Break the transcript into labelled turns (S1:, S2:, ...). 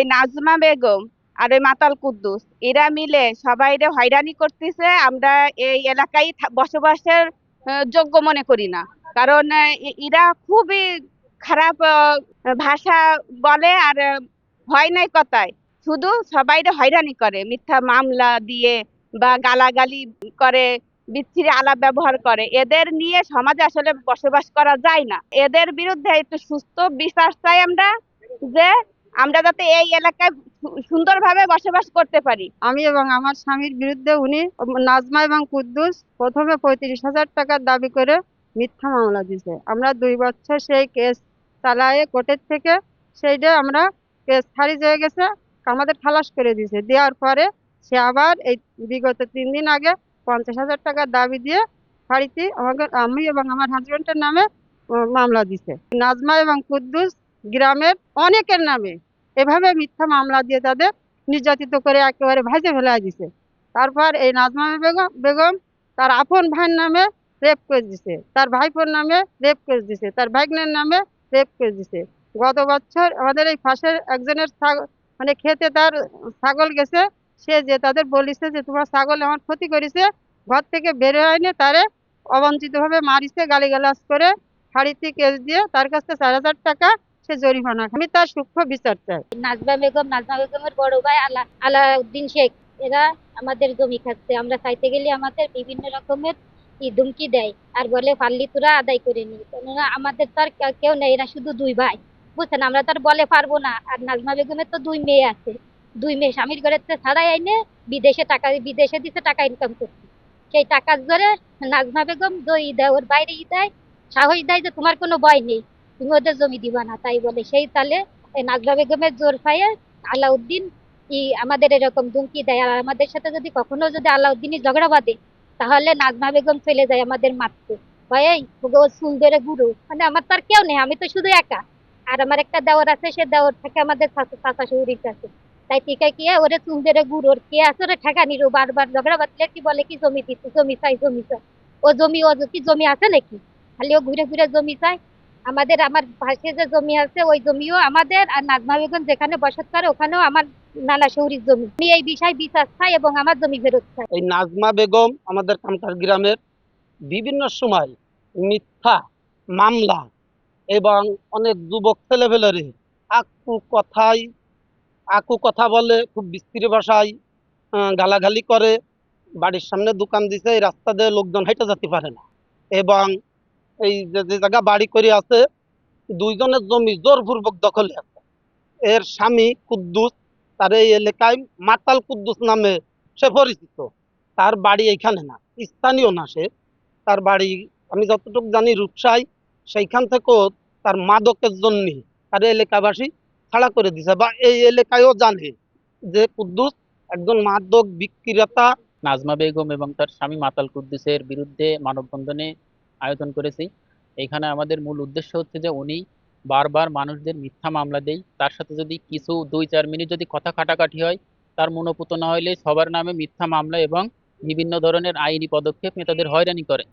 S1: ওই নাজমা বেগম আর ওই মাতাল কুদ্দুস এরা মিলে সবাইরে হয়রানি করতেছে। আমরা এই এলাকায় বসবাসের যোগ্য মনে করি না। কারণ এরা খুবই খারাপ ভাষা বলে আর ভয় নাই কথায় শুধু সবাইরে হয়রানি করে মিথ্যা মামলা দিয়ে বা গালাগালি করে, বিচ্ছিরি আলাপ ব্যবহার করে। এদের নিয়ে সমাজে আসলে বসবাস করা যায় না। এদের বিরুদ্ধে একটু সুস্থ বিচার চাই আমরা, যে আমরা যাতে এই এলাকায় সুন্দরভাবে বসবাস করতে পারি।
S2: আমি এবং আমার স্বামীর বিরুদ্ধে উনি নাজমা এবং কুদ্দুস প্রথমে 35,000 টাকার দাবি করে মিথ্যা মামলা দিয়েছে। আমরা 2 বছর সেই কেস চালায়ে কোর্টের থেকে সেইটা আমরা কেস খারিজ হয়ে গেছে, আমাদের খালাস করে দিয়েছে। দেওয়ার পরে সে আবার এই বিগত 3 দিন আগে 50,000 টাকার দাবি দিয়ে বাড়িতে আমাকে আমি এবং আমার হাজবেন্ডের নামে মামলা দিছে। নাজমা এবং কুদ্দুস গ্রামের অনেকের নামে এভাবে মিথ্যা মামলা দিয়ে তাদের নির্যাতিত করে একেবারে ভাইজে ফেলা দিছে। তারপর এই নাজমা বেগম তার আপন ভাইয়ের নামে রেপ করে দিছে, তার ভাইপোর নামে রেপ করে দিছে, তার ভাগ্নের নামে রেপ করে দিছে। গত বছর আমাদের এই পাশের একজনের মানে খেতে তার ছাগল গেছে, সে যে তাদের বলিছে যে তোমার ছাগল আমার ক্ষতি করেছে, ঘর থেকে বের হয়নি, তারে অবাঞ্ছিতভাবে মারিছে, গালিগালাজ করে ফাঁড়িতে কেস দিয়ে তার কাছে 4,000 টাকা সে জরিমানা। আমি তার সূক্ষ্ম বিচার চাই।
S3: নাজমা বেগমের বড় ভাই আলাউদ্দিন শেখ এরা আমাদের জমি খাচ্ছে। আমরা চাইতে গেলে আমাদের বিভিন্ন রকমের ধুমকি দেয় আর বলে পারলি তোরা আদায় করে নি। কেননা আমাদের তো আর কেউ নেই, এরা শুধু 2 ভাই, বুঝছেন। আমরা তো আর বলে পারবো না। আর নাজমা বেগমের তো 2 মেয়ে আছে, 2 মেয়ে স্বামীর ঘরের ছাড়াই আইনে বিদেশে দিছে টাকা ইনকাম করছে। সেই টাকার জোরে নাজমা বেগম দেয়, ওর বাইরে দেয়, সাহস দেয় যে তোমার কোনো ভয় নেই, তুমি ওদের জমি দিবা না। তাই বলে সেই তালে নাজমা বেগমের জোর পাইয়ে আলাউদ্দিন আমাদের এরকম ধুমকি দেয়। আর আমাদের সাথে যদি কখনো আলাউদ্দিনই ঝগড়া বাঁধে, তাহলে নাজমা বেগম চলে যায় আমাদের মারতে। ভয় ও চুল ধরে গুরু, মানে আমার তো আর কেউ নেই, আমি তো শুধু একা। আর আমার একটা দেওর আছে, সে দেওর থাকে আমাদের চাচা শহরের কাছে। তাই টিকা কি ওরে চুল ধরে গুরু, ওর কে আছে ওরে ঠেকা নিল। বারবার ঝগড়া বাঁধলে কি বলে কি জমি দিচ্ছে, জমি চাই জমি চাই। ও কি জমি আছে নাকি, খালি ও ঘুরে ঘুরে জমি চায়। আমার পাশে যে জমি আছে ওই জমিও আমাদের। আর নাজমা বেগম যেখানে বসত করে ওখানেও আমার নানা শহরের জমি। আমি এই বিষয় বিচার চাই এবং আমার জমি ফেরত চাই।
S4: এই নাজমা বেগম আমাদের কামতার গ্রামের বিভিন্ন সময় মিথ্যা মামলা এবং অনেক যুবক ছেলেপেলেরে আকু কথা বলে, খুব বিস্তৃত ভাষায় গালাগালি করে। বাড়ির সামনে দোকান দিছে, এই রাস্তা দিয়ে লোকজন হেঁটে যেতে পারে না। এবং এই যে জায়গা বাড়ি করে আছে, 2 জনের জমি জোরপূর্বক দখলে আছে। এর স্বামী কুদ্দুস, তার এই এলাকায় মাতাল কুদ্দুস নামে সে পরিচিত। তার বাড়ি এখানে না, স্থানীয় না সে। তার বাড়ি আমি যতটুকু জানি রূপসাই। সেইখান থেকেও তার মাদকের জন্য তার এলাকাবাসী ছাড়া করে দিছে, বা এই এলাকায়ও জানে যে কুদ্দুস একজন মাদক বিক্রেতা।
S5: নাজমা বেগম এবং তার স্বামী মাতাল কুদ্দুসের বিরুদ্ধে মানববন্ধনে আয়োজন করেছি। এখানে আমাদের মূল উদ্দেশ্য হচ্ছে যে উনি বারবার মানুষদের মিথ্যা মামলা দেয়, তার সাথে যদি কিছু 2-4 মিনিট যদি কথা কাটাকাটি হয়, তার মনোপুত না হইলে সবার নামে মিথ্যা মামলা এবং বিভিন্ন ধরনের আইনি পদক্ষেপ নিয়ে তাদের হয়রানি করে।